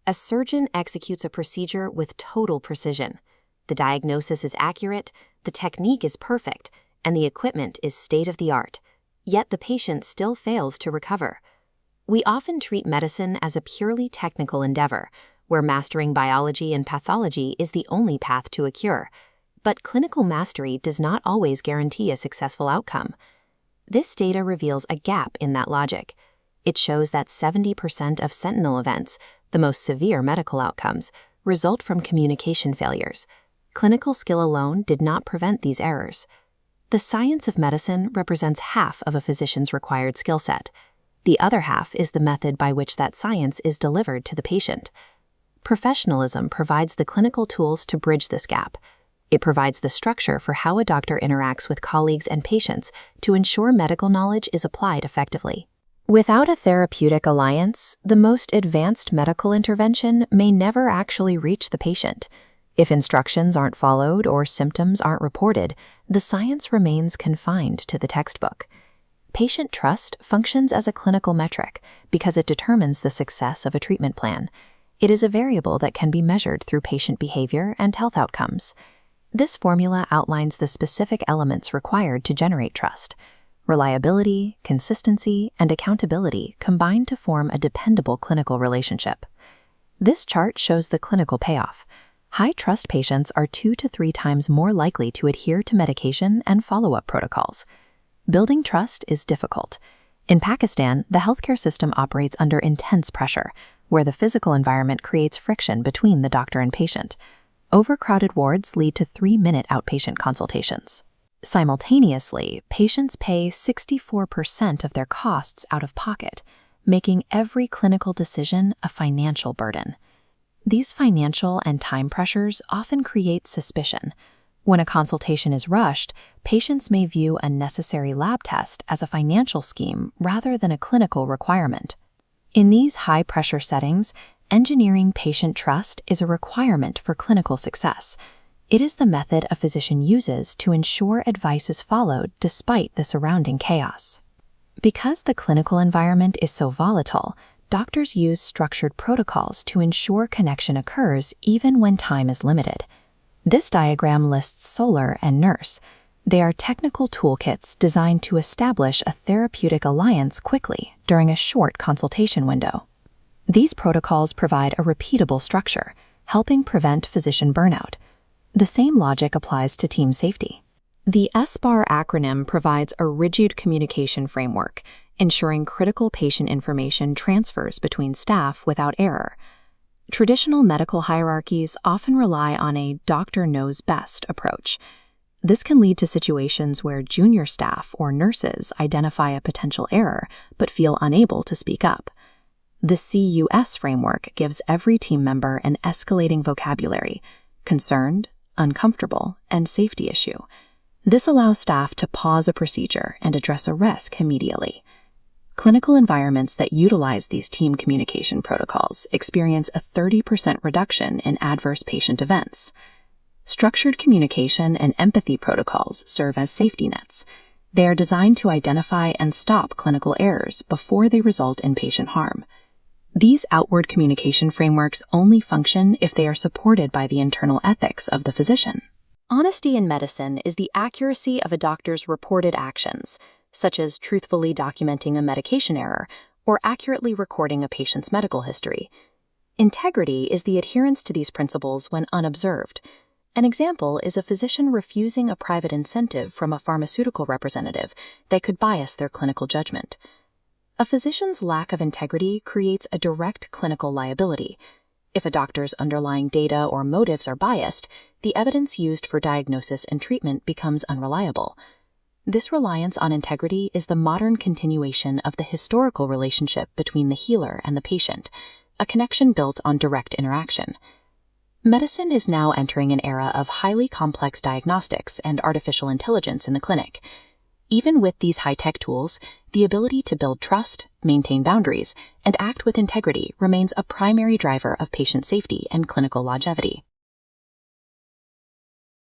A surgeon executes a procedure with total precision. The diagnosis is accurate, the technique is perfect, and the equipment is state-of-the-art. Yet the patient still fails to recover. We often treat medicine as a purely technical endeavor, where mastering biology and pathology is the only path to a cure. But clinical mastery does not always guarantee a successful outcome. This data reveals a gap in that logic. It shows that 70% of sentinel events, the most severe medical outcomes, result from communication failures. Clinical skill alone did not prevent these errors. The science of medicine represents half of a physician's required skill set. The other half is the method by which that science is delivered to the patient. Professionalism provides the clinical tools to bridge this gap. It provides the structure for how a doctor interacts with colleagues and patients to ensure medical knowledge is applied effectively. Without a therapeutic alliance, the most advanced medical intervention may never actually reach the patient. If instructions aren't followed or symptoms aren't reported, the science remains confined to the textbook. Patient trust functions as a clinical metric because it determines the success of a treatment plan. It is a variable that can be measured through patient behavior and health outcomes. This formula outlines the specific elements required to generate trust. Reliability, consistency, and accountability combine to form a dependable clinical relationship. This chart shows the clinical payoff. High-trust patients are 2 to 3 times more likely to adhere to medication and follow-up protocols. Building trust is difficult. In Pakistan, the healthcare system operates under intense pressure, where the physical environment creates friction between the doctor and patient. Overcrowded wards lead to 3-minute outpatient consultations. Simultaneously, patients pay 64% of their costs out of pocket, making every clinical decision a financial burden. These financial and time pressures often create suspicion. When a consultation is rushed, patients may view a necessary lab test as a financial scheme rather than a clinical requirement. In these high-pressure settings, engineering patient trust is a requirement for clinical success. It is the method a physician uses to ensure advice is followed despite the surrounding chaos. Because the clinical environment is so volatile, doctors use structured protocols to ensure connection occurs even when time is limited. This diagram lists Solar and Nurse. They are technical toolkits designed to establish a therapeutic alliance quickly during a short consultation window. These protocols provide a repeatable structure, helping prevent physician burnout. The same logic applies to team safety. The SBAR acronym provides a rigid communication framework, ensuring critical patient information transfers between staff without error. Traditional medical hierarchies often rely on a doctor knows best approach. This can lead to situations where junior staff or nurses identify a potential error but feel unable to speak up. The CUS framework gives every team member an escalating vocabulary: concerned, uncomfortable, and safety issue. This allows staff to pause a procedure and address a risk immediately. Clinical environments that utilize these team communication protocols experience a 30% reduction in adverse patient events. Structured communication and empathy protocols serve as safety nets. They are designed to identify and stop clinical errors before they result in patient harm. These outward communication frameworks only function if they are supported by the internal ethics of the physician. Honesty in medicine is the accuracy of a doctor's reported actions, such as truthfully documenting a medication error or accurately recording a patient's medical history. Integrity is the adherence to these principles when unobserved. An example is a physician refusing a private incentive from a pharmaceutical representative that could bias their clinical judgment. A physician's lack of integrity creates a direct clinical liability. If a doctor's underlying data or motives are biased, the evidence used for diagnosis and treatment becomes unreliable. This reliance on integrity is the modern continuation of the historical relationship between the healer and the patient, a connection built on direct interaction. Medicine is now entering an era of highly complex diagnostics and artificial intelligence in the clinic. Even with these high-tech tools, the ability to build trust, maintain boundaries, and act with integrity remains a primary driver of patient safety and clinical longevity.